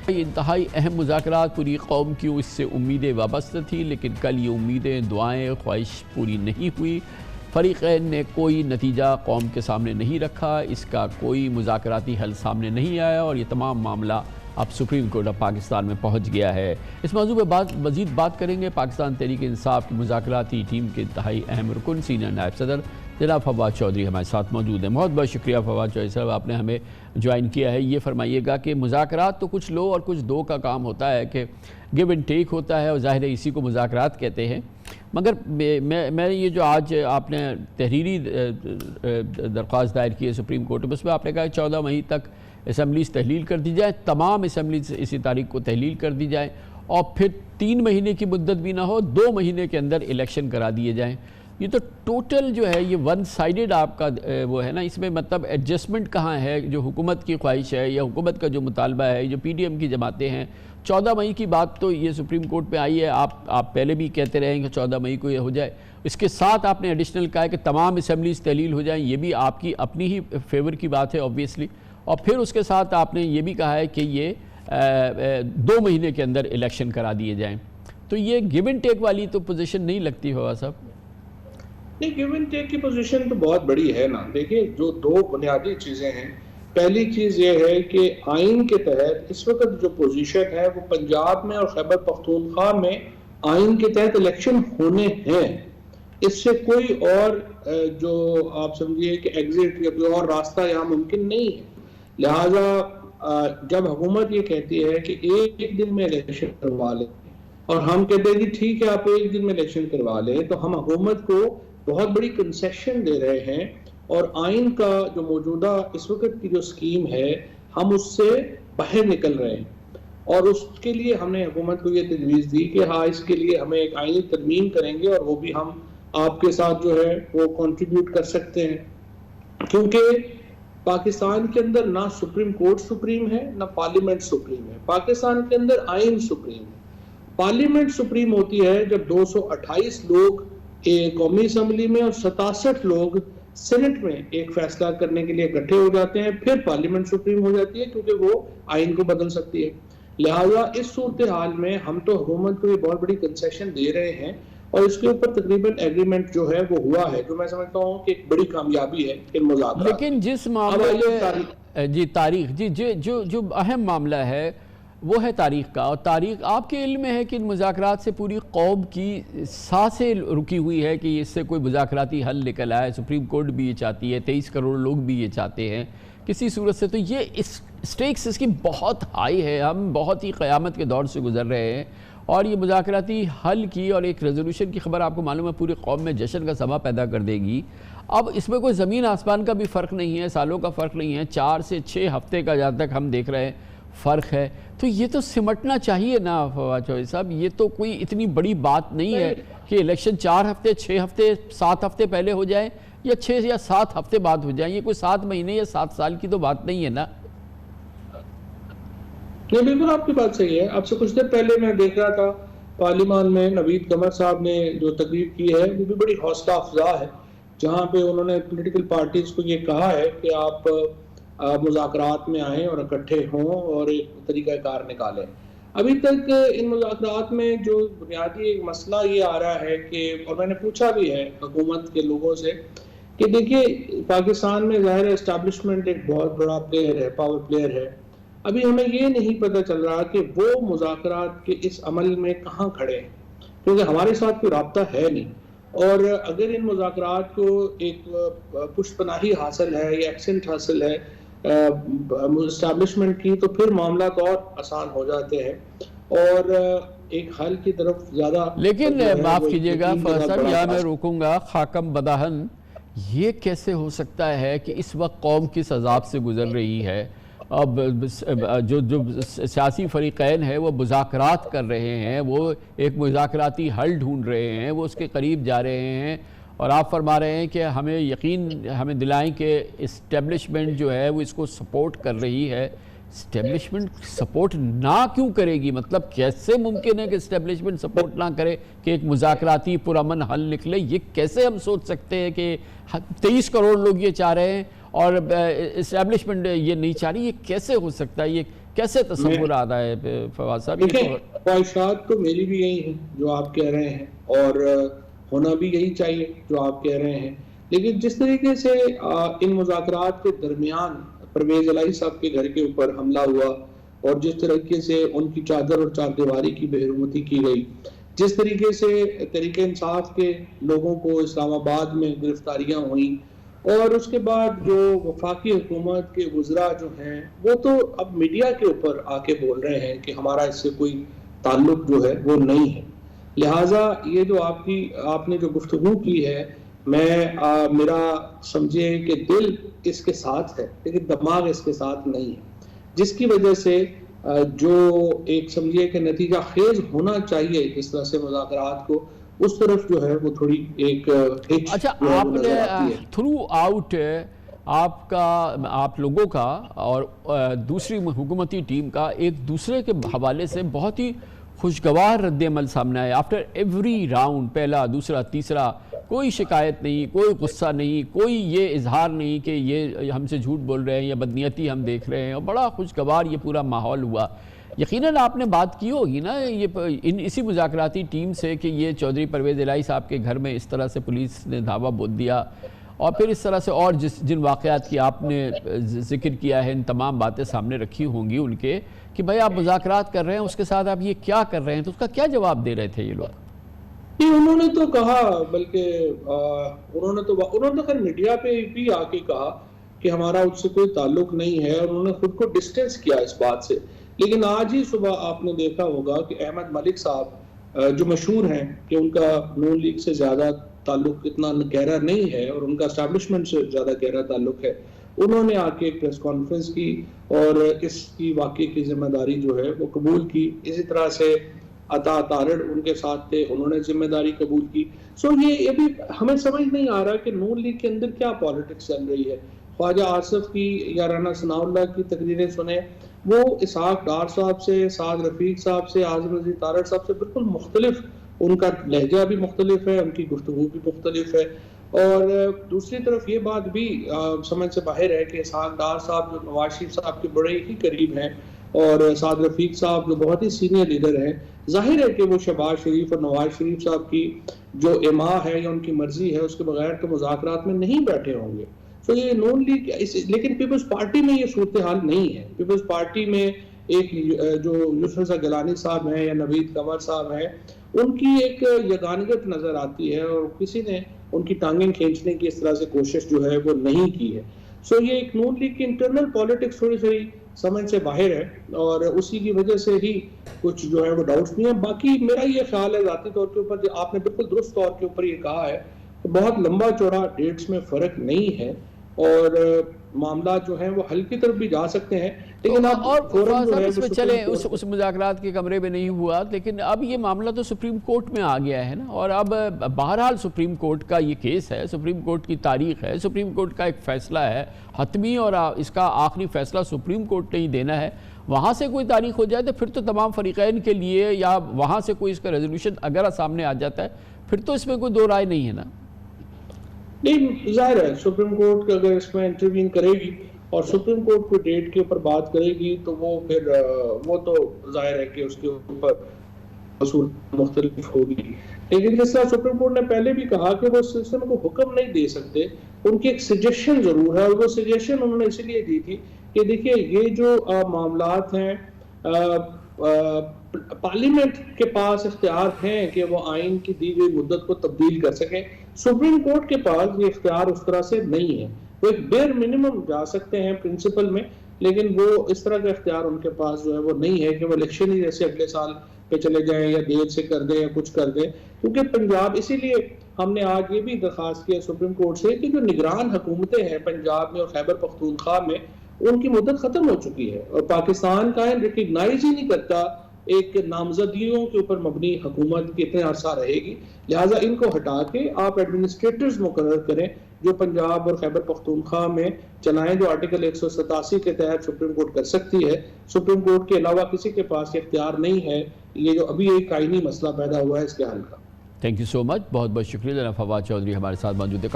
انتہائی اہم مذاکرات، پوری قوم کی اس سے امیدیں وابستہ تھی، لیکن کل یہ امیدیں، دعائیں، خواہش پوری نہیں ہوئی۔ فریقین نے کوئی نتیجہ قوم کے سامنے نہیں رکھا، اس کا کوئی مذاکراتی حل سامنے نہیں آیا، اور یہ تمام معاملہ اب سپریم کورٹ آف پاکستان میں پہنچ گیا ہے۔ اس موضوع پہ مزید بات کریں گے۔ پاکستان تحریک انصاف کی مذاکراتی ٹیم کے انتہائی اہم رکن، سینئر نائب صدر جناب فواد چودھری ہمارے ساتھ موجود ہیں۔ بہت بہت شکریہ فواد چودھری صاحب، آپ نے ہمیں جوائن کیا ہے۔ یہ فرمائیے گا کہ مذاکرات تو کچھ لو اور کچھ دو کا کام ہوتا ہے، کہ گیو اینڈ ٹیک ہوتا ہے، اور ظاہر ہے اسی کو مذاکرات کہتے ہیں۔ مگر میں یہ جو آج آپ نے تحریری درخواست دائر کی ہے سپریم کورٹ میں، اس میں آپ نے کہا کہ 14 مئی تک اسمبلیز تحلیل کر دی جائے، تمام اسمبلیز اسی تاریخ کو تحلیل کر دی جائیں، اور پھر 3 مہینے کی مدت بھی نہ ہو، 2 مہینے کے اندر الیکشن کرا دیے جائیں۔ یہ تو ٹوٹل جو ہے یہ ون سائیڈڈ آپ کا وہ ہے نا، اس میں مطلب ایڈجسٹمنٹ کہاں ہے؟ جو حکومت کی خواہش ہے یا حکومت کا جو مطالبہ ہے، جو پی ڈی ایم کی جماعتیں ہیں، 14 مئی کی بات تو یہ سپریم کورٹ پہ آئی ہے، آپ پہلے بھی کہتے رہے ہیں کہ 14 مئی کو یہ ہو جائے۔ اس کے ساتھ آپ نے ایڈیشنل کہا ہے کہ تمام اسمبلیز تحلیل ہو جائیں، یہ بھی آپ کی اپنی ہی فیور کی بات ہے اوبویسلی، اور پھر اس کے ساتھ آپ نے یہ بھی کہا ہے کہ یہ 2 مہینے کے اندر الیکشن کرا دیے جائیں۔ تو یہ گیو اینڈ ٹیک والی تو پوزیشن نہیں لگتی فواد صاحب؟ نہیں، گیو اینڈ ٹیک کی پوزیشن تو بہت بڑی ہے نا۔ دیکھیں، جو 2 بنیادی چیزیں ہیں، پہلی چیز یہ ہے کہ آئین کے تحت اس وقت جو پوزیشن ہے وہ پنجاب میں اور خیبر پختونخوا میں آئین کے تحت الیکشن ہونے ہیں۔ اس سے کوئی اور جو آپ سمجھیے کہ ایگزٹ یا کوئی اور راستہ یہاں ممکن نہیں ہے۔ لہٰذا جب حکومت یہ کہتی ہے کہ ایک دن میں الیکشن کروا لیں، اور ہم کہتے ہیں کہ ٹھیک ہے آپ ایک دن میں الیکشن کروا لیں، تو ہم حکومت کو بہت بڑی کنسیشن دے رہے ہیں، اور آئین کا جو موجودہ اس وقت کی جو سکیم ہے ہم اس سے باہر نکل رہے ہیں۔ اور اس کے لیے ہم نے حکومت کو یہ تجویز دی کہ ہاں اس کے لیے ہمیں ایک آئینی ترمیم کریں گے، اور وہ بھی ہم آپ کے ساتھ جو ہے وہ کنٹریبیوٹ کر سکتے ہیں، کیونکہ پاکستان کے اندر نہ سپریم کورٹ سپریم ہے نہ پارلیمنٹ سپریم ہے، پاکستان کے اندر آئین سپریم ہے۔ پارلیمنٹ سپریم ہوتی ہے جب 228 لوگ قومی اسمبلی میں اور 67 لوگ سینٹ میں ایک فیصلہ کرنے کے لیے اکٹھے ہو جاتے ہیں، پھر پارلیمنٹ سپریم ہو جاتی ہے، کیونکہ وہ آئین کو بدل سکتی ہے۔ لہٰذا اس صورتحال میں ہم تو حکومت کو یہ بہت بڑی کنسیشن دے رہے ہیں، اور اس کے اوپر تقریباً ایگریمنٹ جو ہے وہ ہوا ہے، جو میں سمجھتا ہوں کہ ایک بڑی کامیابی ہے ان مذاکرات۔ لیکن جس معاملے تاریخ جو اہم معاملہ ہے وہ ہے تاریخ کا، اور تاریخ آپ کے علم میں ہے کہ ان مذاکرات سے پوری قوم کی سانسیں رکی ہوئی ہے کہ اس سے کوئی مذاکراتی حل نکل آئے۔ سپریم کورٹ بھی یہ چاہتی ہے، 23 کروڑ لوگ بھی یہ چاہتے ہیں کسی صورت سے۔ تو یہ اسٹیکس اس کی بہت ہائی ہے، ہم بہت ہی قیامت کے دور سے گزر رہے ہیں، اور یہ مذاکراتی حل کی اور ایک ریزولوشن کی خبر آپ کو معلوم ہے پوری قوم میں جشن کا سما پیدا کر دے گی۔ اب اس میں کوئی زمین آسمان کا بھی فرق نہیں ہے، سالوں کا فرق نہیں ہے، 4 سے 6 ہفتے کا جہاں تک ہم دیکھ رہے ہیں فرق ہے۔ تو یہ تو سمٹنا چاہیے نا فواد چودھری صاحب، یہ تو کوئی اتنی بڑی بات نہیں ہے کہ الیکشن 4 ہفتے 6 ہفتے 7 ہفتے پہلے ہو جائے، یا 6 یا 7 ہفتے بعد ہو جائیں۔ یہ کوئی 7 مہینے یا 7 سال کی تو بات نہیں ہے نا۔ نہیں، بالکل آپ کی بات صحیح ہے۔ اب سے کچھ دیر پہلے میں دیکھ رہا تھا پارلیمان میں نوید قمر صاحب نے جو تقریر کی ہے وہ بھی بڑی حوصلہ افزا ہے، جہاں پہ انہوں نے پولیٹیکل پارٹیز کو یہ کہا ہے کہ آپ مذاکرات میں آئیں اور اکٹھے ہوں اور ایک طریقہ کار نکالیں۔ ابھی تک ان مذاکرات میں جو بنیادی ایک مسئلہ یہ آ رہا ہے کہ، اور میں نے پوچھا بھی ہے حکومت کے لوگوں سے، کہ دیکھیے پاکستان میں ظاہر اسٹیبلشمنٹ ایک بہت بڑا پلیئر ہے، پاور پلیئر ہے۔ ابھی ہمیں یہ نہیں پتہ چل رہا کہ وہ مذاکرات کے اس عمل میں کہاں کھڑے ہیں، کیونکہ ہمارے ساتھ کوئی رابطہ ہے نہیں، اور اگر ان مذاکرات کو ایک پشت پناہی حاصل ہے یا ایکسنٹ حاصل ہے اسٹیبلشمنٹ کی، تو پھر معاملات اور آسان ہو جاتے ہیں اور ایک حل کی طرف زیادہ۔ لیکن معاف کیجئے گا فواد صاحب، یہاں میں روکوں گا، خاکم بداہن، یہ کیسے ہو سکتا ہے کہ اس وقت قوم کس عذاب سے گزر رہی ہے؟ اب جو سیاسی فریقین ہیں وہ مذاکرات کر رہے ہیں، وہ ایک مذاکراتی حل ڈھونڈ رہے ہیں، وہ اس کے قریب جا رہے ہیں، اور آپ فرما رہے ہیں کہ ہمیں دلائیں کہ اسٹیبلشمنٹ جو ہے وہ اس کو سپورٹ کر رہی ہے۔ اسٹیبلشمنٹ سپورٹ نہ کیوں کرے گی؟ مطلب کیسے ممکن ہے کہ اسٹیبلشمنٹ سپورٹ نہ کرے کہ ایک مذاکراتی پرامن حل نکلے؟ یہ کیسے ہم سوچ سکتے ہیں کہ 23 کروڑ لوگ یہ چاہ رہے ہیں اور اسٹیبلشمنٹ یہ نہیں چاہ رہی؟ یہ کیسے ہو سکتا ہے؟ یہ कैसे तस्वुर आ रहा है फवाद साहब? देखिए, ख्वाहिशात तो मेरी भी यही हैं जो आप कह रहे हैं, और होना भी यही चाहिए जो आप कह रहे हैं। लेकिन जिस तरीके से इन मुज़ाकरात के दरमियान परवेज़ इलाही साहब के घर के ऊपर हमला हुआ, और जिस तरीके से उनकी चादर और चारदीवारी की बेहरमती की गई, जिस तरीके से तहरीक इंसाफ के लोगों को इस्लामाबाद में गिरफ्तारियां हुई, और उसके बाद जो वफाकी हुकूमत के वज़रा जो हैं वो तो अब मीडिया के ऊपर आके बोल रहे हैं कि हमारा इससे कोई ताल्लुक जो है वो नहीं है। लिहाजा ये जो आपने जो गुफ्तगू की है, मेरा समझिए कि दिल इसके साथ है लेकिन दिमाग इसके साथ नहीं है, जिसकी वजह से जो एक समझिए कि नतीजा खेज होना चाहिए इस तरह से मुज़ाकरात को, उस तरफ जो है वो थोड़ी एक अच्छा, आपने थ्रू आउट आप लोगों का और दूसरी हुकूमती टीम का एक दूसरे के हवाले से बहुत ही खुशगवार रद्द-ए-अमल सामने आया। आफ्टर एवरी राउंड, पहला, दूसरा, तीसरा, कोई शिकायत नहीं, कोई गुस्सा नहीं, कोई ये इजहार नहीं कि ये हमसे झूठ बोल रहे हैं या बदनीयती हम देख रहे हैं, और बड़ा खुशगवार ये पूरा माहौल हुआ। यकीनन आपने बात की होगी ना ये इसी मुज़ाकराती टीम से कि ये चौधरी परवेज़ इलाही साहब के घर में इस तरह से पुलिस ने धावा बोल दिया, और फिर इस तरह से और जिन वाक़यात की आपने ज़िक्र किया है, इन तमाम बातें सामने रखी होंगी उनके कि भाई आप मुज़ाकरात कर रहे हैं, उसके साथ आप ये क्या कर रहे हैं, तो उसका क्या जवाब दे रहे थे ये लोग? उन्होंने तो कहा, बल्कि उन्होंने तो खैर मीडिया पे भी आके कहा कि हमारा उससे कोई ताल्लुक नहीं है, और उन्होंने खुद को डिस्टेंस किया इस बात से। लेकिन आज ही सुबह आपने देखा होगा कि अहमद मलिक साहब जो मशहूर हैं कि उनका नून लीग से ज़्यादा ताल्लुक इतना गहरा नहीं है और उनका एस्टैब्लिशमेंट से ज़्यादा गहरा ताल्लुक है, उन्होंने आके एक प्रेस कॉन्फ्रेंस की और इसकी वाक़ई की जिम्मेदारी जो है वो कबूल की। इसी तरह से अता तारड़ उनके साथ थे, उन्होंने जिम्मेदारी कबूल की। सो ये भी हमें समझ नहीं आ रहा कि नून लीग के अंदर क्या पॉलिटिक्स चल रही है। ख्वाजा आसिफ की या राना सनाउल्लाह की तकरीरें सुने, वो इसहाक डार साहब से, साद रफीक साहब से, आज़म रज़ी तारड़ साहब से बिल्कुल मुख्तलिफ, उनका लहजा भी मुख्तलिफ है, उनकी गुफ्तगू भी मुख्तलिफ है। और दूसरी तरफ ये बात भी समझ से बाहर है कि इसहाक डार साहब जो नवाज शरीफ साहब के बड़े ही करीब हैं, और साद रफीक साहब जो बहुत ही सीनियर लीडर हैं, जाहिर है कि वो शहबाज शरीफ और नवाज शरीफ साहब की जो इमा है या उनकी मर्जी है उसके बगैर तो मुज़ाकरात में नहीं बैठे होंगे। तो ये नून लीग, लेकिन पीपल्स पार्टी में ये सूरत हाल नहीं है। पीपल्स पार्टी में एक जो यूसुफ गिलानी साहब हैं या नवीद कंवर साहब हैं, उनकी एक यगानियत नजर आती है, और किसी ने उनकी टांगें खींचने की इस तरह से कोशिश जो है वो नहीं की है। सो ये एक नून लीग की इंटरनल पॉलिटिक्स थोड़ी थोड़ी समझ से बाहर है, और उसी की वजह से ही कुछ जो है वो डाउट्स नहीं है। बाकी मेरा ये ख्याल है ज़ाती तौर के ऊपर, आपने बिल्कुल दुरुस्त तौर के ऊपर ये कहा है, तो बहुत लंबा चौड़ा डेट्स में फ़र्क नहीं है, और मामला जो है वो हल की तरफ भी जा सकते हैं। लेकिन और इसमें चले उस मुज़ाकरात के कमरे में नहीं हुआ, लेकिन अब ये मामला तो सुप्रीम कोर्ट में आ गया है ना, और अब बहरहाल सुप्रीम कोर्ट का ये केस है, सुप्रीम कोर्ट की तारीख है, सुप्रीम कोर्ट का एक फ़ैसला है हतमी, और इसका आखिरी फ़ैसला सुप्रीम कोर्ट ने ही देना है। वहाँ से कोई तारीख हो जाए तो फिर तो तमाम फ़रीक़ैन के लिए, या वहाँ से कोई इसका रेजोल्यूशन अगर सामने आ जाता है, फिर तो इसमें कोई दो राय नहीं है ना। नहीं, जाहिर है सुप्रीम कोर्ट अगर इसमें इंटरवीन करेगी और सुप्रीम कोर्ट को डेट के ऊपर बात करेगी, तो वो फिर वो तो जाहिर है कि उसके ऊपर असूल मुख्तलिफ होगी। लेकिन जिस तरह सुप्रीम कोर्ट ने पहले भी कहा कि वो सिस्टम को हुक्म नहीं दे सकते, उनकी एक सजेशन जरूर है, और वो सजेशन उन्होंने इसीलिए दी थी कि देखिए ये जो मामलात हैं, पार्लियामेंट के पास इख्तियार हैं कि वो आइन की दी गई मुद्दत को तब्दील कर सके। सुप्रीम कोर्ट के पास ये इख्तियार उस तरह से नहीं है। वो एक बेर मिनिमम जा सकते हैं प्रिंसिपल में, लेकिन वो इस तरह का इख्तियार उनके पास जो है वो नहीं है कि वो इलेक्शन ही जैसे अगले साल पे चले जाएं या देर से कर दें या कुछ कर दें। क्योंकि पंजाब, इसीलिए हमने आज ये भी दरख्वास्त किया सुप्रीम कोर्ट से कि जो निगरान हुकूमतें हैं पंजाब में और खैबर पख्तूनख्वा में, उनकी मुद्दत खत्म हो चुकी है, और पाकिस्तान का रिकग्नाइज ही नहीं करता एक नामजदगियों के ऊपर मबनी हुकूमत कितने अरसा रहेगी। लिहाजा इनको हटा के आप एडमिनिस्ट्रेटर्स मुकर्रर करें जो पंजाब और खैबर पख्तूनख्वा में चलाएं, जो आर्टिकल 187 के तहत सुप्रीम कोर्ट कर सकती है। सुप्रीम कोर्ट के अलावा किसी के पास इख्तियार नहीं है ये जो अभी एक आईनी मसला पैदा हुआ है इसके हल का। थैंक यू सो मच, बहुत बहुत शुक्रिया जनाब फवाद चौधरी हमारे साथ मौजूद है।